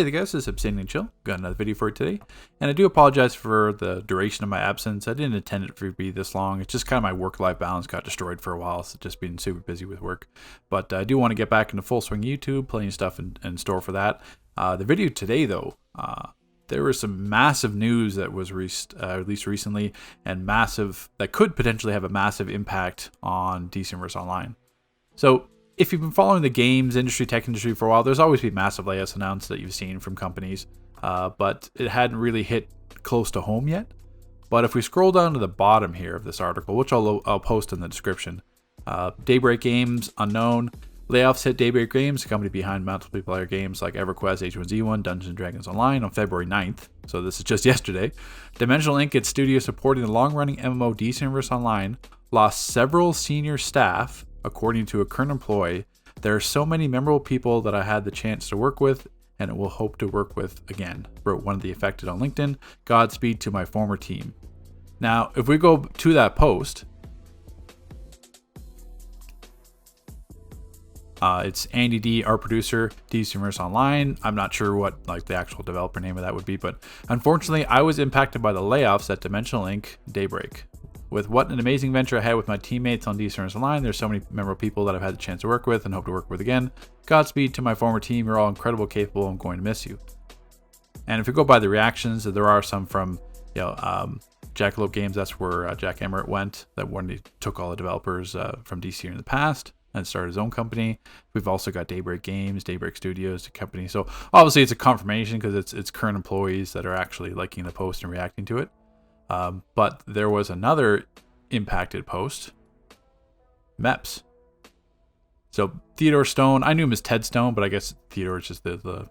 Hey there guys, this is Obsidian Chill. Got another video for you today. And I do apologize for the duration of my absence. I didn't intend it to be this long. It's just kind of my work-life balance got destroyed for a while. So just been super busy with work. But I do want to get back into full swing YouTube. Plenty of stuff in store for that. The video today though, there was some massive news that was released recently and that could potentially have a massive impact on DC Universe Online. So if you've been following the games industry, tech industry for a while, there's always been massive layoffs announced that you've seen from companies, but it hadn't really hit close to home yet. But if we scroll down to the bottom here of this article, which I'll post in the description, Daybreak Games, unknown. Layoffs hit Daybreak Games, the company behind multiplayer games like EverQuest, H1Z1, Dungeons & Dragons Online on February 9th. So this is just yesterday. Dimensional Inc., its studio supporting the long-running MMO DC Universe Online, lost several senior staff. According to a current employee, there are so many memorable people that I had the chance to work with and will hope to work with again, wrote one of the affected on LinkedIn. Godspeed to my former team. Now, if we go to that post, it's Andy D, our producer, DC Universe Online. I'm not sure what the actual developer name of that would be, but unfortunately, I was impacted by the layoffs at Dimensional Inc. Daybreak. With what an amazing venture I had with my teammates on DC Universe Online, there's so many memorable people that I've had the chance to work with and hope to work with again. Godspeed to my former team. You're all incredible, capable. I'm going to miss you. And if you go by the reactions, there are some from Jackalope Games. That's where Jack Emmert went. That when he took all the developers from DC in the past and started his own company. We've also got Daybreak Games, Daybreak Studios, the company. So obviously it's a confirmation because it's current employees that are actually liking the post and reacting to it. But there was another impacted post, MEPS. So Theodore Stone, I knew him as Ted Stone, but I guess Theodore is just the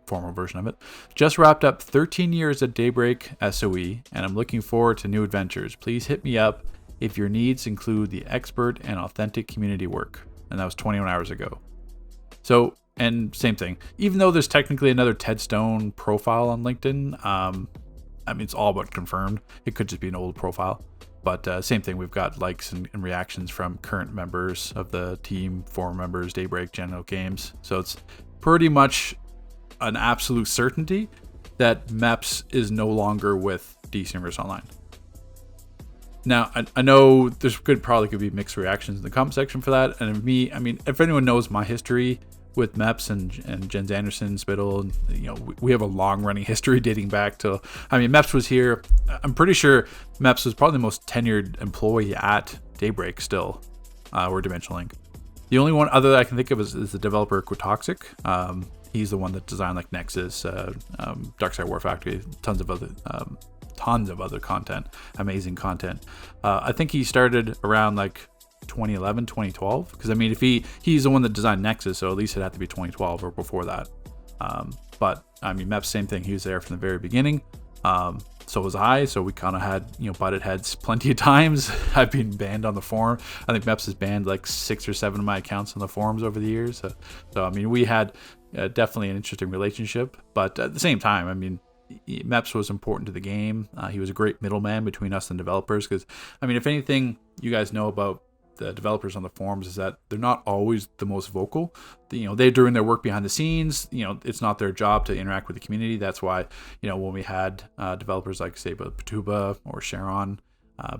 formal version of it. Just wrapped up 13 years at Daybreak SOE, and I'm looking forward to new adventures. Please hit me up if your needs include the expert and authentic community work. And that was 21 hours ago. So, and same thing. Even though there's technically another Ted Stone profile on LinkedIn, it's all but confirmed. It could just be an old profile. But same thing, we've got likes and reactions from current members of the team, former members, Daybreak, General Games. So it's pretty much an absolute certainty that MEPS is no longer with DC Universe Online. Now, I know there's probably could be mixed reactions in the comment section for that. And if anyone knows my history with MEPS and Jens Anderson, Spittle, and we have a long-running history dating back to. MEPS was here. I'm pretty sure MEPS was probably the most tenured employee at Daybreak still, or Dimensional Inc. The only one other that I can think of is the developer Quitoxic. He's the one that designed Nexus, Darkside War Factory, tons of other content, amazing content. I think he started around 2011, 2012, because if he's the one that designed Nexus, so at least it had to be 2012 or before that. But MEPS, same thing, he was there from the very beginning. So was I, so we kind of had butted heads plenty of times. I've been banned on the forum. I think MEPS has banned 6 or 7 of my accounts on the forums over the years. So we had definitely an interesting relationship, but at the same time, MEPS was important to the game. He was a great middleman between us and developers, because if anything you guys know about the developers on the forums is that they're not always the most vocal. They're doing their work behind the scenes. It's not their job to interact with the community. That's why when we had developers like say Patuba or Sharon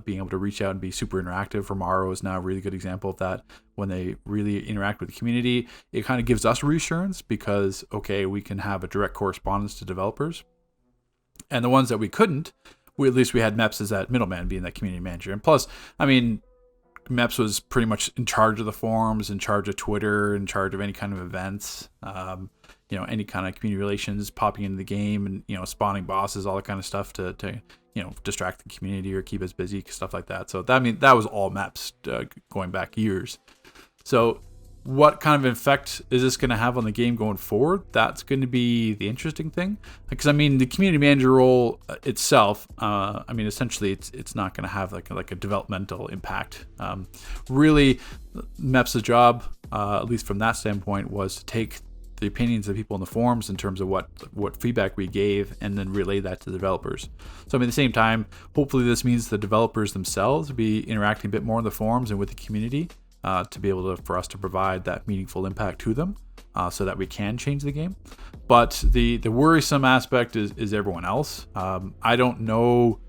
being able to reach out and be super interactive. Romaro is now a really good example of that. When they really interact with the community, it kind of gives us reassurance because we can have a direct correspondence to developers. And the ones that we couldn't, at least we had MEPS as that middleman, being that community manager. And plus, MEPS was pretty much in charge of the forums, in charge of Twitter, in charge of any kind of events, any kind of community relations, popping into the game and, spawning bosses, all that kind of stuff to distract the community or keep us busy, stuff like that. So that was all MEPS going back years. So what kind of effect is this going to have on the game going forward? That's going to be the interesting thing. Because the community manager role itself, essentially it's not going to have like a developmental impact. Really, MEPS' job, at least from that standpoint, was to take the opinions of people in the forums in terms of what feedback we gave and then relay that to the developers. So at the same time, hopefully this means the developers themselves will be interacting a bit more in the forums and with the community. to be able to for us to provide that meaningful impact to them, so that we can change the game. But the worrisome aspect is everyone else. I don't know.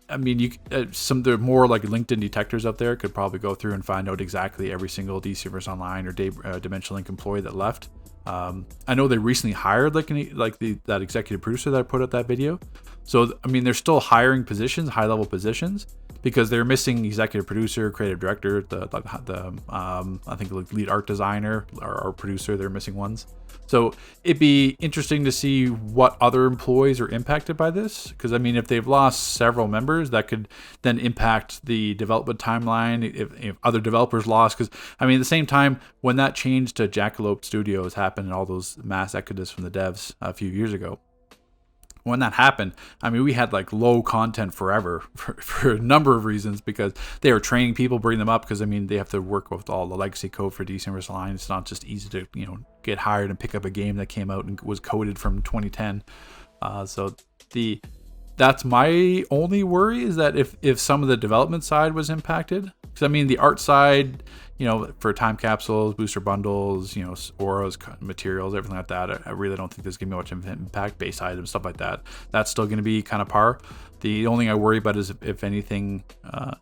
I mean, there are more like LinkedIn detectors out there could probably go through and find out exactly every single DC Universe Online or Dimension Link employee that left. I know they recently hired that executive producer that put out that video. So I mean, they're still hiring positions, high level positions, because they're missing executive producer, creative director, I think the lead art designer or producer. They're missing ones. So it'd be interesting to see what other employees are impacted by this. Because I mean, if they've lost several members, that could then impact the development timeline. If other developers lost, because I mean, at the same time, when that change to Jackalope Studios happened and all those mass exodus from the devs a few years ago, when that happened, I mean, we had like low content forever for a number of reasons, because they were training people, bring them up, because I mean, they have to work with all the legacy code for DC Universe Online. It's not just easy to, get hired and pick up a game that came out and was coded from 2010. So that's my only worry, is that if some of the development side was impacted, because I mean, the art side, for time capsules, booster bundles, auras, materials, everything like that, I really don't think there's gonna be much impact. Base items, stuff like that, that's still gonna be kind of par. The only thing I worry about is if anything,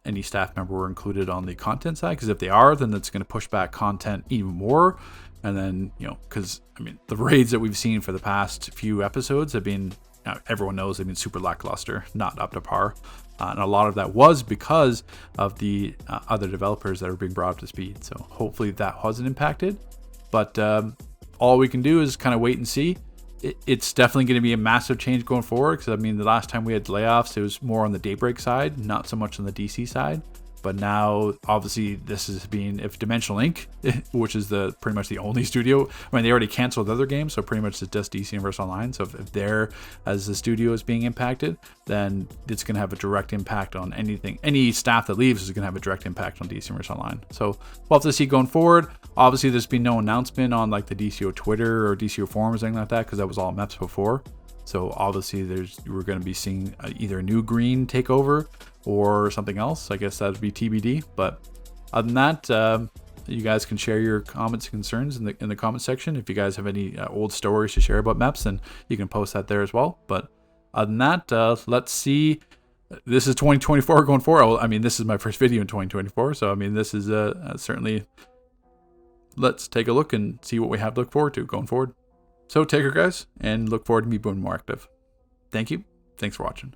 any staff member were included on the content side, because if they are, then that's gonna push back content even more. And then, because I mean, the raids that we've seen for the past few episodes have been, everyone knows they've been super lackluster, not up to par. And a lot of that was because of the other developers that are being brought up to speed. So hopefully that wasn't impacted. But all we can do is kind of wait and see. It's definitely going to be a massive change going forward, because I mean, the last time we had layoffs, it was more on the Daybreak side, not so much on the DC side. But now, obviously, this is being, if Dimensional Inc., which is pretty much the only studio, I mean, they already canceled other games, so pretty much it's just DC Universe Online. So if they're, as the studio is being impacted, then it's going to have a direct impact on anything. Any staff that leaves is going to have a direct impact on DC Universe Online. So we'll have to see going forward. Obviously, there's been no announcement on like the DCO Twitter or DCO forums or anything like that, because that was all MEPS before. So obviously, we're going to be seeing either a new green takeover or something else. I guess that would be TBD. But other than that, you guys can share your comments and concerns in the comment section. If you guys have any old stories to share about MEPS, then you can post that there as well. But other than that, let's see. This is 2024 going forward. I mean, this is my first video in 2024, so I mean, this is certainly. Let's take a look and see what we have to look forward to going forward. So take care, guys, and look forward to me being more active. Thank you. Thanks for watching.